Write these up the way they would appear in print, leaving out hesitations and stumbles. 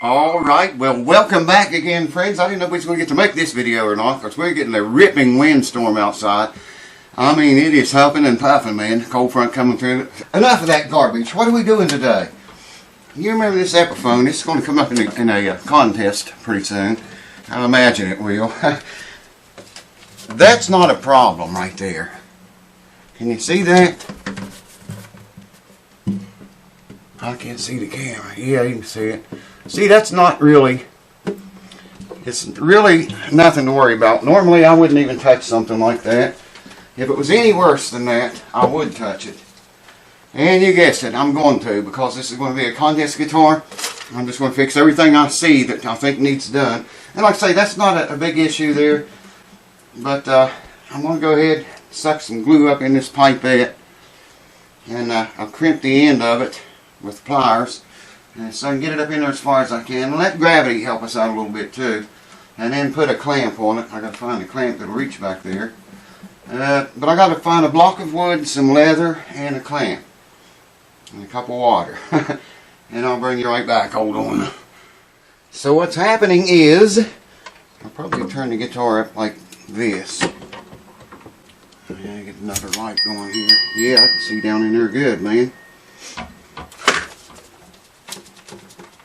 Alright, well, welcome back again, friends. I didn't know if we was going to get to make this video or not, because we're getting a ripping windstorm outside. I mean, it is huffing and puffing, man. Cold front coming through. Enough of that garbage. What are we doing today? You remember this epiphone? It's going to come up in a contest pretty soon. I imagine it will. That's not a problem right there. Can you see that? I can't see the camera. Yeah, you can see it. See, that's not really, it's really nothing to worry about. Normally, I wouldn't even touch something like that. If it was any worse than that, I would touch it. And you guessed it, I'm going to, because this is going to be a contest guitar. I'm just going to fix everything I see that I think needs done. And like I say, that's not a big issue there. But I'm going to go ahead and suck some glue up in this pipette. And I'll crimp the end of it with pliers. And so I can get it up in there as far as I can. And let gravity help us out a little bit too. And then put a clamp on it. I got to find a clamp that'll reach back there. But I got to find a block of wood, some leather, and a clamp. And a cup of water. And I'll bring you right back. Hold on. So what's happening is, I'll probably turn the guitar up like this. Yeah, get another light going here. Yeah, I can see down in there good, man.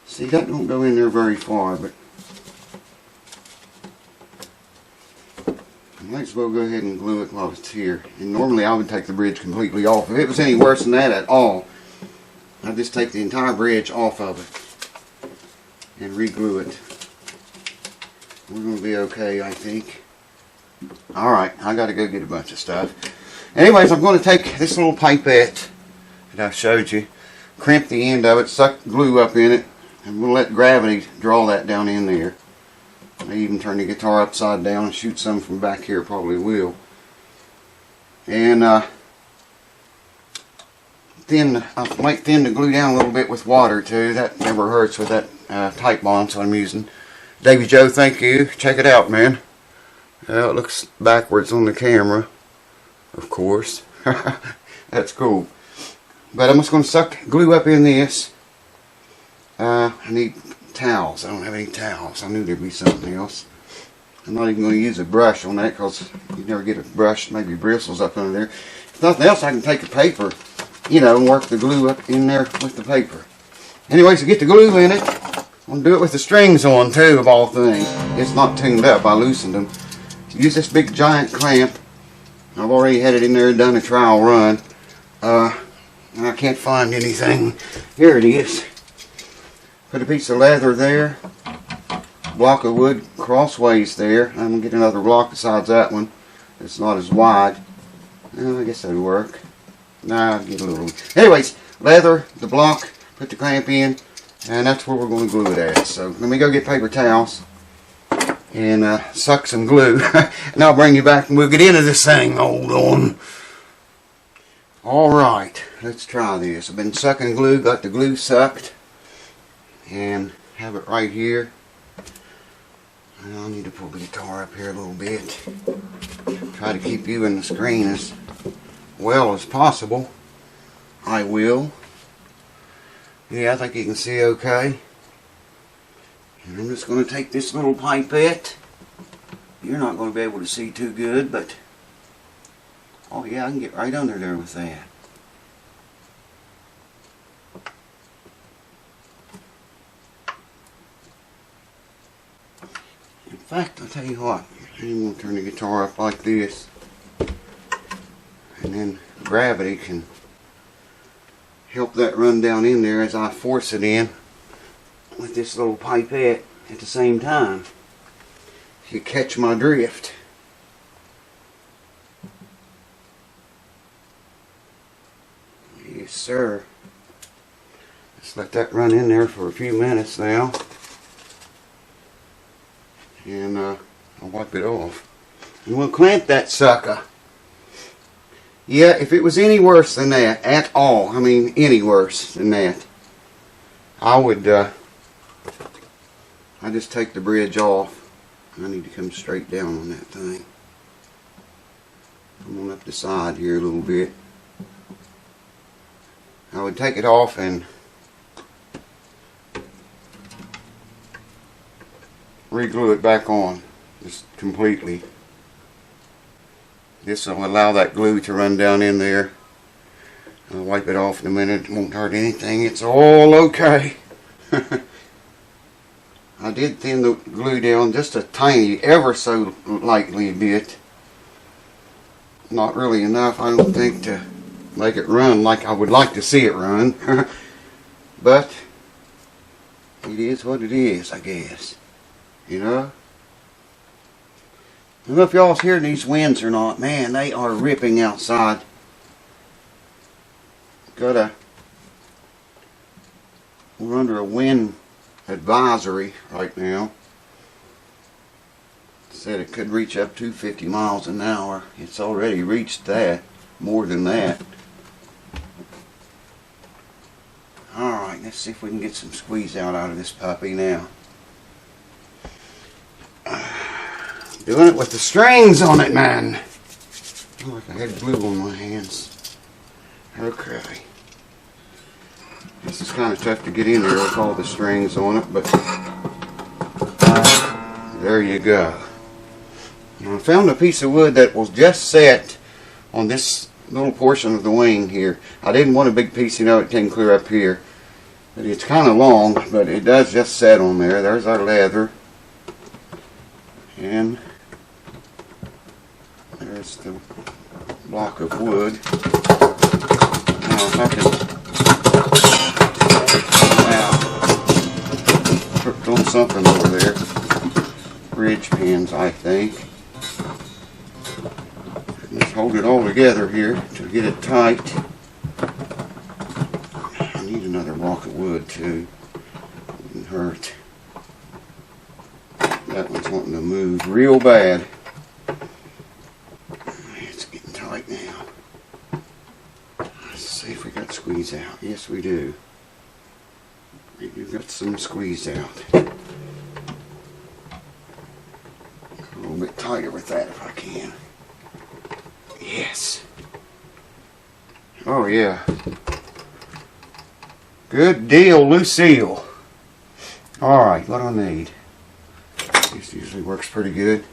See, that don't go in there very far, but I might as well go ahead and glue it while it's here. And normally I would take the bridge completely off. If it was any worse than that at all, I'd just take the entire bridge off of it and re-glue it. We're going to be okay, I think. Alright, I got to go get a bunch of stuff. Anyways, I'm going to take this little pipette that I showed you, crimp the end of it, suck glue up in it, and we'll let gravity draw that down in there. I may even turn the guitar upside down and shoot some from back here, probably will. And I might thin the glue down a little bit with water too. That never hurts with that tight bond, so I'm using. Davy Joe, thank you. Check it out, man. It looks backwards on the camera, of course. That's cool. But I'm just going to suck glue up in this. I need towels. I don't have any towels. I knew there'd be something else. I'm not even going to use a brush on that because you never get a brush, maybe bristles up under there. If nothing else, I can take a paper, you know, and work the glue up in there with the paper. Anyways, to get the glue in it, I'm going to do it with the strings on too, of all things. It's not tuned up. I loosened them. Use this big giant clamp. I've already had it in there and done a trial run. And I can't find anything. Here it is. Put a piece of leather there. Block of wood crossways there. I'm going to get another block besides that one. It's not as wide. Well, I guess that'll work. Nah, I'll get a little. Anyways, leather, the block, put the clamp in, and that's where we're going to glue it at. So let me go get paper towels and suck some glue. And I'll bring you back and we'll get into this thing. Hold on. Alright, let's try this. I've been sucking glue, got the glue sucked, and have it right here. And I'll need to pull the guitar up here a little bit. Try to keep you in the screen as well as possible. I will. Yeah, I think you can see okay. And I'm just going to take this little pipette. You're not going to be able to see too good, but oh yeah, I can get right under there with that. In fact, I'll tell you what, I'm going to turn the guitar up like this, and then gravity can help that run down in there as I force it in with this little pipette at the same time. If you catch my drift. Yes, sir. Just let that run in there for a few minutes now. And I'll wipe it off. And we'll clamp that sucker. Yeah, if it was any worse than that at all, I mean any worse than that, I would I just take the bridge off. I need to come straight down on that thing. Come on up the side here a little bit. I would take it off and re-glue it back on just completely. This will allow that glue to run down in there. I'll wipe it off in a minute. It won't hurt anything. It's all okay. I did thin the glue down just a tiny, ever so lightly a bit. Not really enough, I don't think, to make it run like I would like to see it run. But it is what it is, I guess. You know? I don't know if y'all's hearing these winds or not. Man, they are ripping outside. We're under a wind advisory right now. It said it could reach up to 50 miles an hour. It's already reached that, more than that. Alright, let's see if we can get some squeeze out of this puppy now. Doing it with the strings on it, man. Oh, like I had glue on my hands. Okay. This is kind of tough to get in there with all the strings on it, but there you go. Now, I found a piece of wood that was just set on this little portion of the wing here. I didn't want a big piece, you know, it came clear up here. But it's kind of long, but it does just set on there. There's our leather. And there's the block of wood. Now if I can hooked on something over there. Bridge pins, I think. Let's hold it all together here to get it tight. I need another block of wood too. Wouldn't hurt. That one's wanting to move real bad. It's getting tight now. Let's see if we got squeeze out. Yes, we do. We've got some squeeze out. A little bit tighter with that if I can. Yes. Oh yeah. Good deal, Lucille. Alright, what do I need? This usually works pretty good.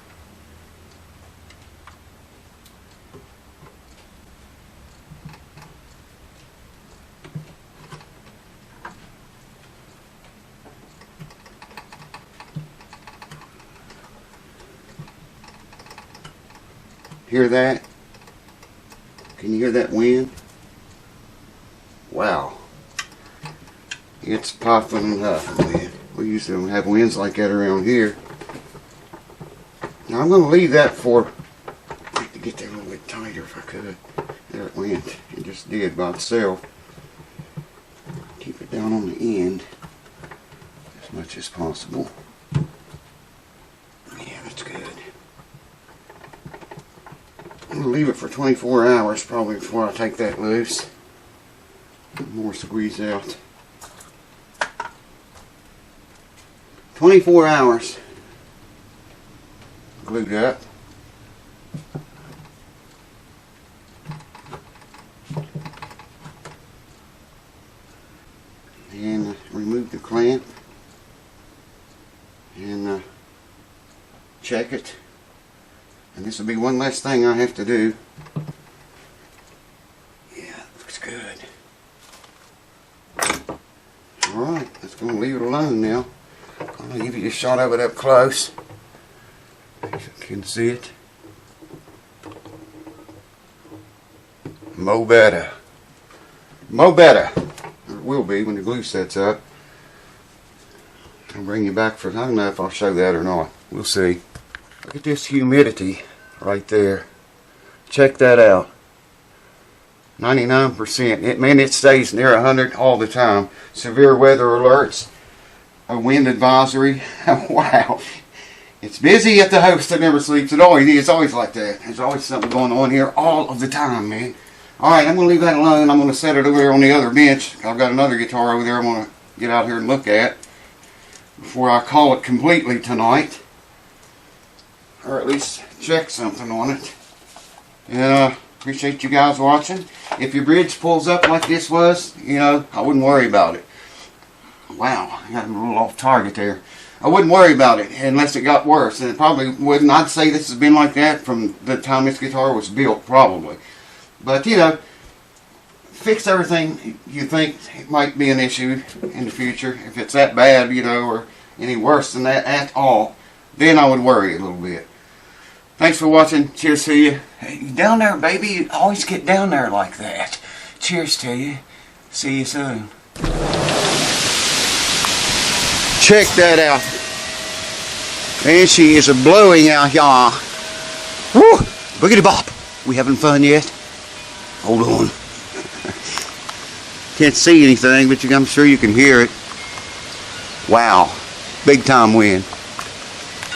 Hear that? Can you hear that wind? Wow. It's puffing and huffing, man. We usually don't have winds like that around here. Now I'm going to leave that for, I'd like to get that a little bit tighter if I could. There it went. It just did by itself. Keep it down on the end as much as possible. Yeah, that's good. I'm going to leave it for 24 hours probably before I take that loose. More squeeze out. 24 hours. Glued up. And remove the clamp. And check it. And this will be one less thing I have to do. Yeah, looks good. Alright, let's go and leave it alone now. I'll give you a shot of it up close. If you can see it. Mo better. Mo better. Or it will be when the glue sets up. I'll bring you back for, I don't know if I'll show that or not. We'll see. Look at this humidity right there. Check that out. 99%. It stays near 100 all the time. Severe weather alerts. A wind advisory. Wow. It's busy at the house that never sleeps. It's always like that. There's always something going on here all of the time, man. Alright, I'm going to leave that alone. I'm going to set it over there on the other bench. I've got another guitar over there I'm going to get out here and look at before I call it completely tonight. Or at least check something on it. And appreciate you guys watching. If your bridge pulls up like this was, you know, I wouldn't worry about it. Wow, I got a little off target there. I wouldn't worry about it unless it got worse, and it probably wouldn't. I'd say this has been like that from the time this guitar was built, probably. But, you know, fix everything you think might be an issue in the future. If it's that bad, you know, or any worse than that at all, then I would worry a little bit. Thanks for watching. Cheers to you. Hey, down there, baby. You always get down there like that. Cheers to you. See you soon. Check that out. And she is a-blowing out y'all. Woo! Boogity bop. We having fun yet? Hold on. Can't see anything, but I'm sure you can hear it. Wow. Big time wind.